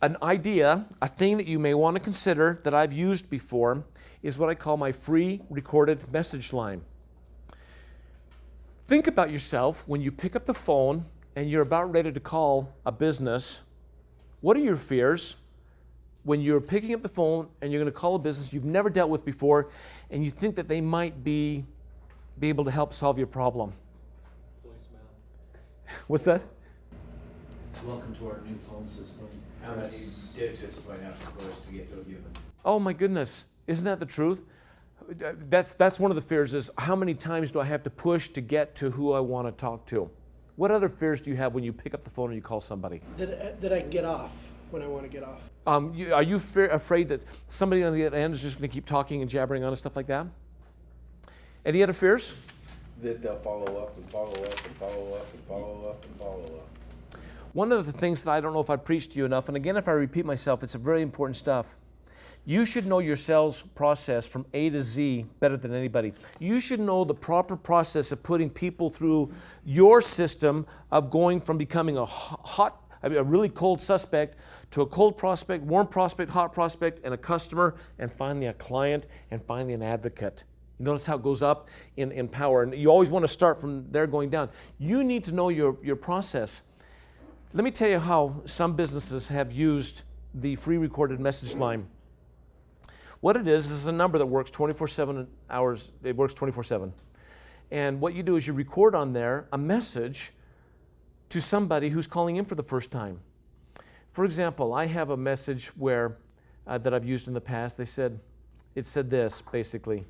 An idea, a thing that you may want to consider that I've used before is what I call my free recorded message line. Think about yourself when you pick up the phone and you're about ready to call a business. What are your fears when you're picking up the phone and you're going to call a business you've never dealt with before and you think that they might be able to help solve your problem? Voicemail. What's that? Welcome to our new phone system. How many digits do I have to push to get to a human? Oh my goodness, isn't that the truth? That's one of the fears, is how many times do I have to push to get to who I want to talk to? What other fears do you have when you pick up the phone and you call somebody? That I can get off when I want to get off. Are you afraid that somebody on the other end is just going to keep talking and jabbering on and stuff like that? Any other fears? That they'll follow up and follow up and follow up and follow up and follow up. One of the things that I don't know if I preached to you enough, and again, if I repeat myself, it's a very important stuff. You should know your sales process from A to Z better than anybody. You should know the proper process of putting people through your system of going from becoming a really cold suspect to a cold prospect, warm prospect, hot prospect, and a customer, and finally a client, and finally an advocate. You notice how it goes up in power, and you always want to start from there going down. You need to know your process. Let me tell you how some businesses have used the free recorded message line. What it is a number that works 24/7 hours. It works 24/7. And what you do is you record on there a message to somebody who's calling in for the first time. For example, I have a message that I've used in the past. It said this, basically: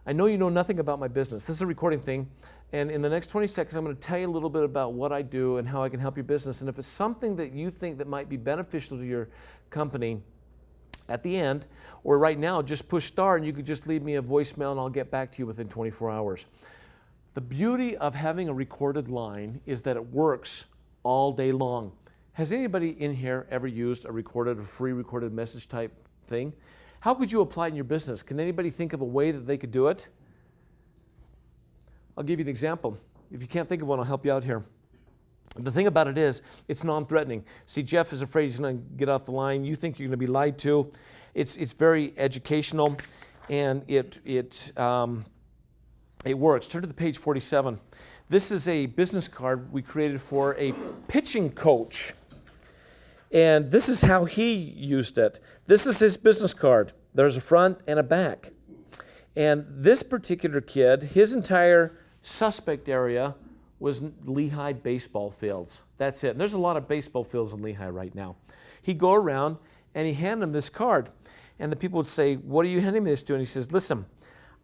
I know you know nothing about my business. This is a recording thing. And in the next 20 seconds, I'm going to tell you a little bit about what I do and how I can help your business. And if it's something that you think that might be beneficial to your company, at the end, or right now, just push star and you could just leave me a voicemail and I'll get back to you within 24 hours. The beauty of having a recorded line is that it works all day long. Has anybody in here ever used a free recorded message type thing? How could you apply it in your business? Can anybody think of a way that they could do it? I'll give you an example. If you can't think of one, I'll help you out here. The thing about it is, it's non-threatening. See, Jeff is afraid he's going to get off the line. You think you're going to be lied to. It's very educational, and it works. Turn to the page 47. This is a business card we created for a pitching coach, and this is how he used it. This is his business card. There's a front and a back. And this particular kid, his entire suspect area was Lehigh baseball fields. That's it. And there's a lot of baseball fields in Lehigh right now. He'd go around and he handed him this card. And the people would say, what are you handing me this to? And he says, listen,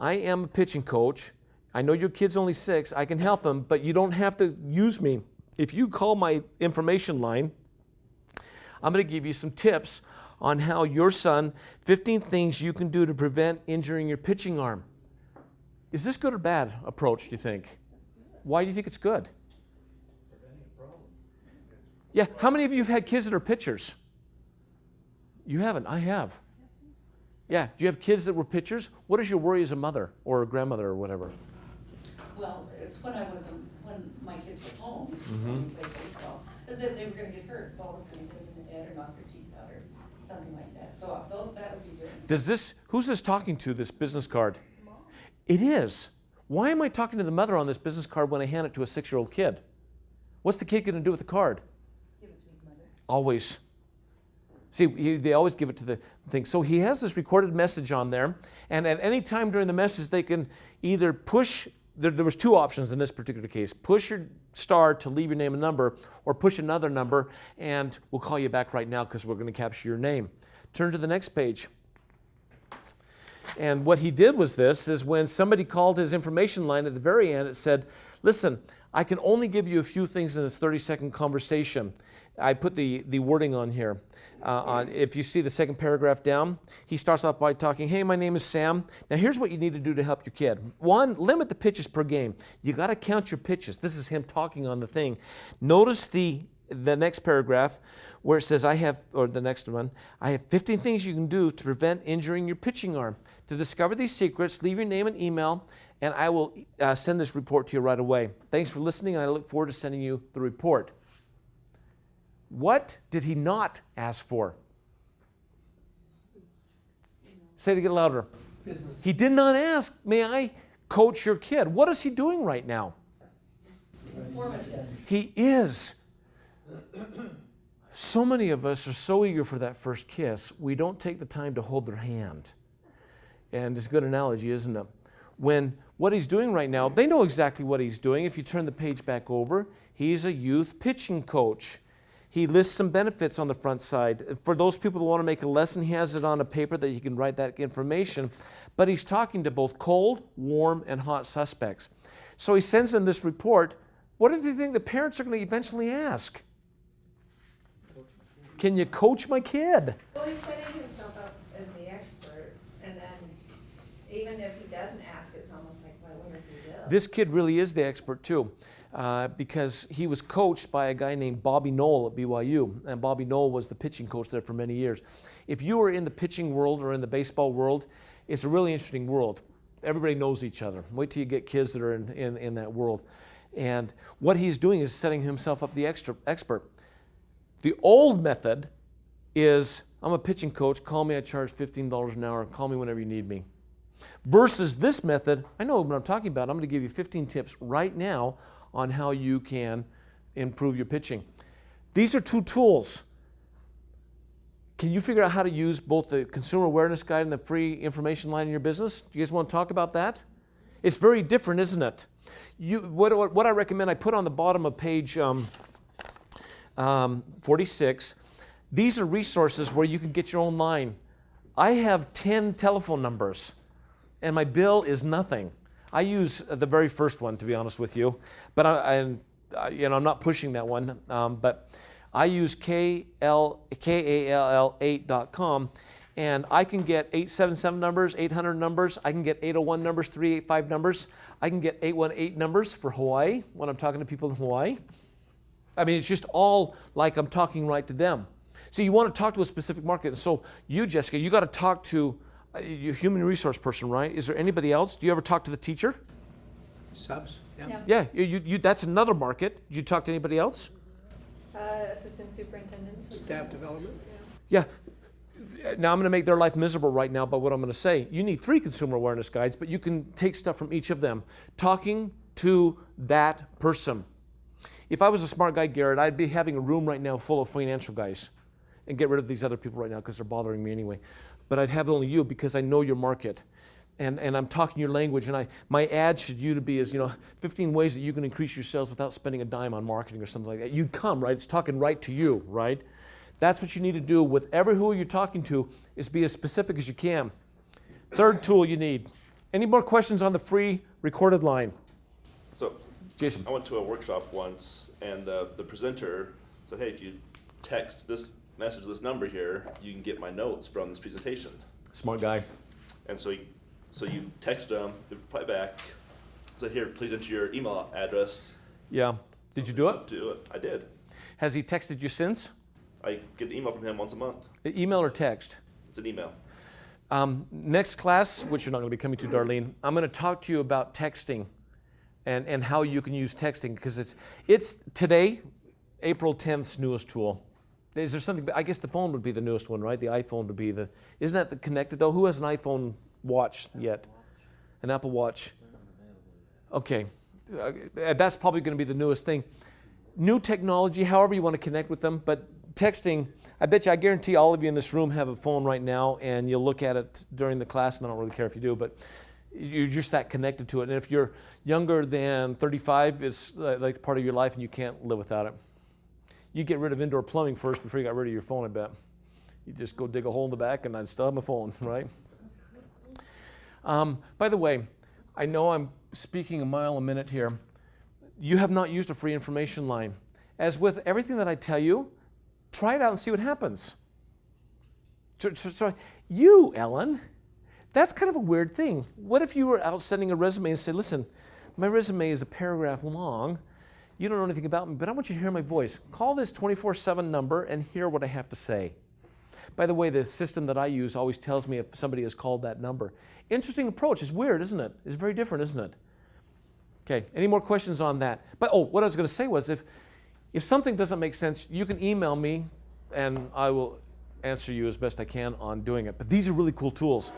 I am a pitching coach. I know your kid's only 6. I can help him, but you don't have to use me. If you call my information line, I'm going to give you some tips on how your son, 15 things you can do to prevent injuring your pitching arm. Is this good or bad approach, do you think? Why do you think it's good? Yeah, how many of you have had kids that are pitchers? You haven't, I have. Yeah, do you have kids that were pitchers? What is your worry as a mother or a grandmother or whatever? Well, it's when my kids were home, when we played baseball, is that they were going to get hurt. Ball was going to hit them in the head or knock their teeth out or something like that. So that would be good. Who's this talking to, this business card? Mom? It is. Why am I talking to the mother on this business card when I hand it to a 6-year-old kid? What's the kid going to do with the card? Give it to his mother. Always. See, they always give it to the thing. So he has this recorded message on there, and at any time during the message, they can either push, there was 2 options in this particular case, push your star to leave your name and number, or push another number, and we'll call you back right now because we're going to capture your name. Turn to the next page. And what he did was this, is when somebody called his information line at the very end, it said, listen, I can only give you a few things in this 30-second conversation. I put the wording on here. If you see the second paragraph down, he starts off by talking, hey, my name is Sam. Now here's what you need to do to help your kid. 1, limit the pitches per game. You got to count your pitches. This is him talking on the thing. Notice the next paragraph where it says, the next one, I have 15 things you can do to prevent injuring your pitching arm. To discover these secrets, leave your name and email, and I will send this report to you right away. Thanks for listening, and I look forward to sending you the report. What did he not ask for? Say it again louder. Business. He did not ask, may I coach your kid? What is he doing right now? Informative. He is. So many of us are so eager for that first kiss, we don't take the time to hold their hand. And it's a good analogy, isn't it? When what he's doing right now, they know exactly what he's doing. If you turn the page back over, he's a youth pitching coach. He lists some benefits on the front side. For those people who want to make a lesson, he has it on a paper that you can write that information. But he's talking to both cold, warm, and hot suspects. So he sends them this report. What do you think the parents are going to eventually ask? Can you coach my kid? Well, he's setting himself up as the expert, and then even if he doesn't ask, it's almost like, well, I wonder if he will. This kid really is the expert too, because he was coached by a guy named Bobby Knoll at BYU, and Bobby Knoll was the pitching coach there for many years. If you are in the pitching world or in the baseball world, it's a really interesting world. Everybody knows each other. Wait till you get kids that are in that world. And what he's doing is setting himself up the expert. The old method is, I'm a pitching coach, call me, I charge $15 an hour, call me whenever you need me. Versus this method, I know what I'm talking about, I'm going to give you 15 tips right now on how you can improve your pitching. These are two tools. Can you figure out how to use both the consumer awareness guide and the free information line in your business? Do you guys want to talk about that? It's very different, isn't it? What I recommend, I put on the bottom of page 46, these are resources where you can get your own line. I have 10 telephone numbers, and my bill is nothing. I use the very first one, to be honest with you, but I'm not pushing that one. But I use KALL8.com, and I can get 877 numbers, 800 numbers. I can get 801 numbers, 385 numbers. I can get 818 numbers for Hawaii when I'm talking to people in Hawaii. I mean, it's just all like I'm talking right to them. So you want to talk to a specific market. And so you, Jessica, you got to talk to a human resource person, right? Is there anybody else? Do you ever talk to the teacher? Subs. Yeah. Yeah, that's another market. Did you talk to anybody else? Assistant superintendents. Staff development. Yeah. Now I'm going to make their life miserable right now by what I'm going to say. You need 3 consumer awareness guides, but you can take stuff from each of them. Talking to that person. If I was a smart guy, Garrett, I'd be having a room right now full of financial guys and get rid of these other people right now because they're bothering me anyway. But I'd have only you because I know your market. And I'm talking your language, and my ad should you to be as 15 ways that you can increase your sales without spending a dime on marketing or something like that. You'd come, right? It's talking right to you, right? That's what you need to do with who you're talking to, is be as specific as you can. Third tool you need. Any more questions on the free recorded line? So, Jason. I went to a workshop once, and the presenter said, hey, if you text this message to this number here, you can get my notes from this presentation. Smart guy. And so you text them, they reply back, said, here, please enter your email address. Yeah. Did you do it? Do it. I did. Has he texted you since? I get an email from him once a month. Email or text? It's an email. Next class, which you're not going to be coming to, Darlene, I'm going to talk to you about texting and how you can use texting, because it's today, April 10th's newest tool. Is there something, I guess the phone would be the newest one, right? The iPhone would be isn't that connected though? Who has an iPhone watch yet? An Apple Watch? Okay, that's probably going to be the newest thing. New technology, however you want to connect with them, but texting, I guarantee all of you in this room have a phone right now, and you'll look at it during the class, and I don't really care if you do, but you're just that connected to it. And if you're younger than 35, it's like part of your life, and you can't live without it. You get rid of indoor plumbing first before you got rid of your phone, I bet. You just go dig a hole in the back, and I'd still have my phone, right? By the way, I know I'm speaking a mile a minute here. You have not used a free information line. As with everything that I tell you, try it out and see what happens. So you, Ellen, that's kind of a weird thing. What if you were out sending a resume and said, listen, my resume is a paragraph long. You don't know anything about me, but I want you to hear my voice. Call this 24/7 number and hear what I have to say. By the way, the system that I use always tells me if somebody has called that number. Interesting approach. It's weird, isn't it? It's very different, isn't it? Okay, any more questions on that? But what I was going to say was, if If something doesn't make sense, you can email me and I will answer you as best I can on doing it. But these are really cool tools.